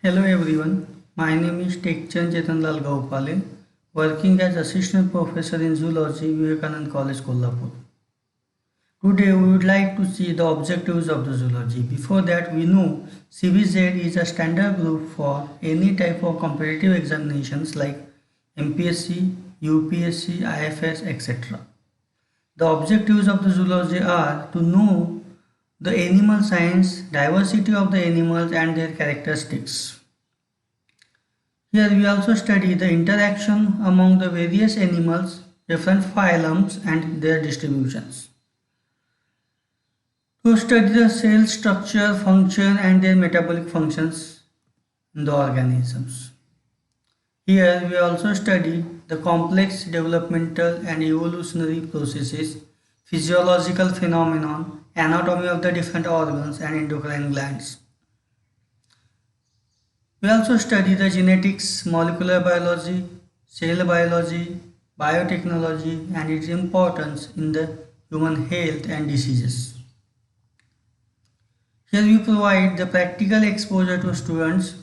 Hello everyone, my name is Tekchand Chetanlal Gaupale, working as Assistant Professor in Zoology, Vivekanand College, Kolhapur. Today we would like to see the objectives of the zoology. Before that, we know CBZ is a standard group for any type of competitive examinations like MPSC, UPSC, IFS, etc. The objectives of the zoology are to know the animal science, diversity of the animals and their characteristics. Here we also study the interaction among the various animals, different phylums and their distributions. To study the cell structure, function and their metabolic functions in the organisms. Here we also study the complex developmental and evolutionary processes, physiological phenomenon, anatomy of the different organs and endocrine glands. We also study the genetics, molecular biology, cell biology, biotechnology and its importance in the human health and diseases. Here we provide the practical exposure to students,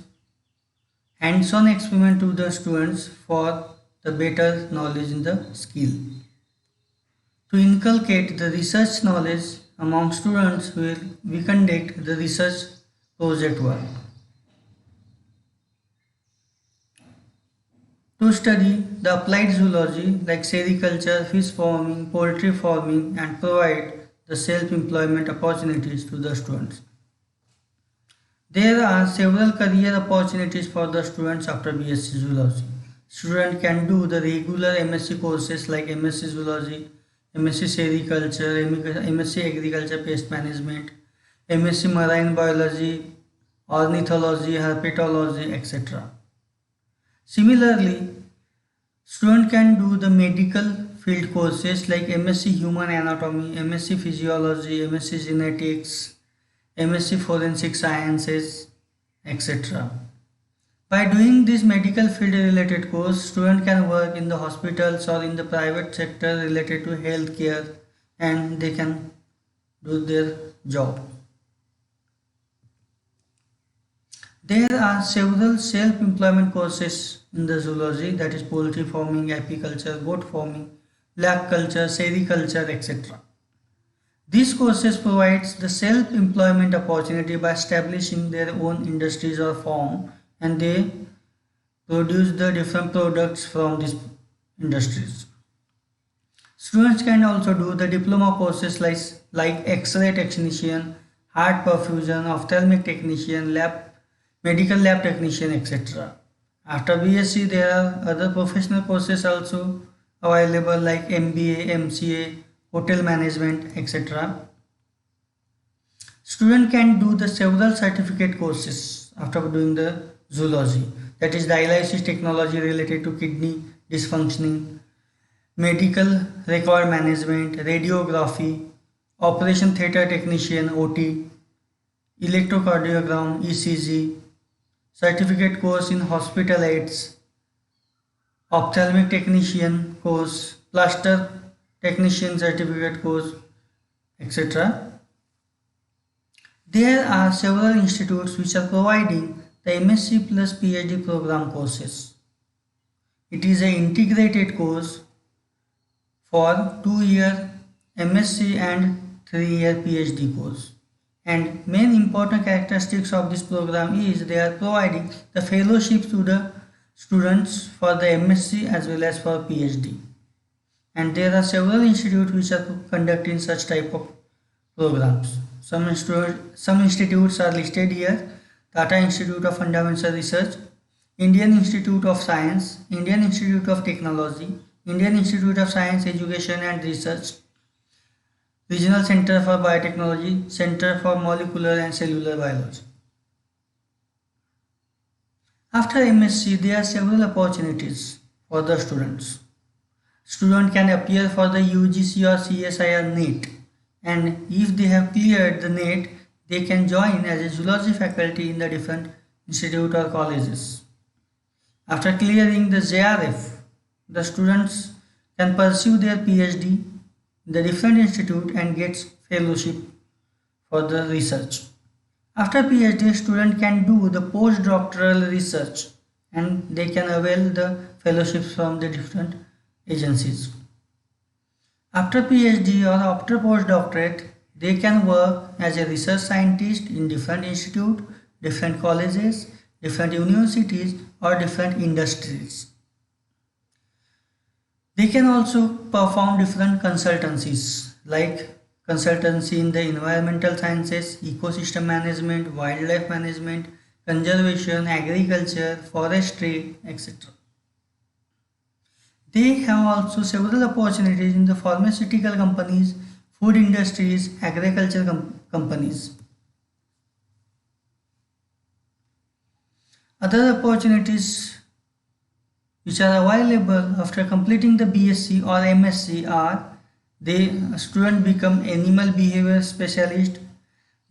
hands-on experiment to the students for the better knowledge in the skill. To inculcate the research knowledge among students, we conduct the research project work. To study the applied zoology like sericulture, fish farming, poultry farming and provide the self-employment opportunities to the students. There are several career opportunities for the students after BSc Zoology. Student can do the regular MSc courses like MSc Zoology, MSc Sericulture, MSc Agriculture Pest Management, MSc Marine Biology, Ornithology, Herpetology, etc. Similarly, student can do the medical field courses like MSc Human Anatomy, MSc Physiology, MSc Genetics, MSc Forensic Sciences, etc. By doing this medical field related course, student can work in the hospitals or in the private sector related to healthcare and they can do their job. There are several self-employment courses in the zoology, that is poultry farming, apiculture, goat farming, black culture, sericulture, etc. These courses provides the self-employment opportunity by establishing their own industries or farm and they produce the different products from these industries. Students can also do the diploma courses like X-ray technician, heart perfusion, ophthalmic technician, medical lab technician, etc. After BSc, there are other professional courses also available like MBA, MCA, hotel management, etc. Student can do the several certificate courses after doing the zoology, that is dialysis technology related to kidney dysfunctioning, medical record management, radiography, operation theatre technician OT, electrocardiogram ECG, certificate course in hospital aids, ophthalmic technician course, plaster technician certificate course, etc. There are several institutes which are providing the MSc plus PhD program courses. It is an integrated course for 2-year MSc and 3-year PhD course. And main important characteristics of this program is they are providing the fellowship to the students for the MSc as well as for PhD. And there are several institutes which are conducting such type of programs. Some institutes are listed here: Tata Institute of Fundamental Research, Indian Institute of Science, Indian Institute of Technology, Indian Institute of Science Education and Research, Regional Center for Biotechnology, Center for Molecular and Cellular Biology. After MSc, there are several opportunities for the students. Student can appear for the UGC or CSIR NET, and if they have cleared the NET, they can join as a zoology faculty in the different institute or colleges. After clearing the JRF, the students can pursue their PhD in the different institute and gets fellowship for the research. After PhD, student can do the postdoctoral research and they can avail the fellowships from the different agencies. After PhD or after postdoctorate, they can work as a research scientist in different institutes, different colleges, different universities or different industries. They can also perform different consultancies like consultancy in the environmental sciences, ecosystem management, wildlife management, conservation, agriculture, forestry, etc. They have also several opportunities in the pharmaceutical companies, food industries, agriculture companies. Other opportunities which are available after completing the BSc or MSc are a student become animal behavior specialist,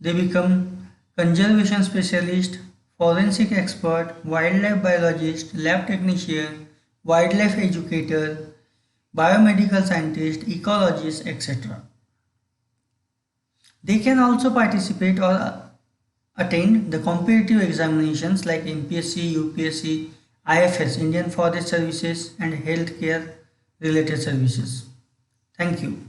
they become conservation specialist, forensic expert, wildlife biologist, lab technician, wildlife educator, biomedical scientist, ecologist, etc. They can also participate or attend the competitive examinations like MPSc, UPSc, IFS, Indian Forest Services and healthcare related services. Thank you.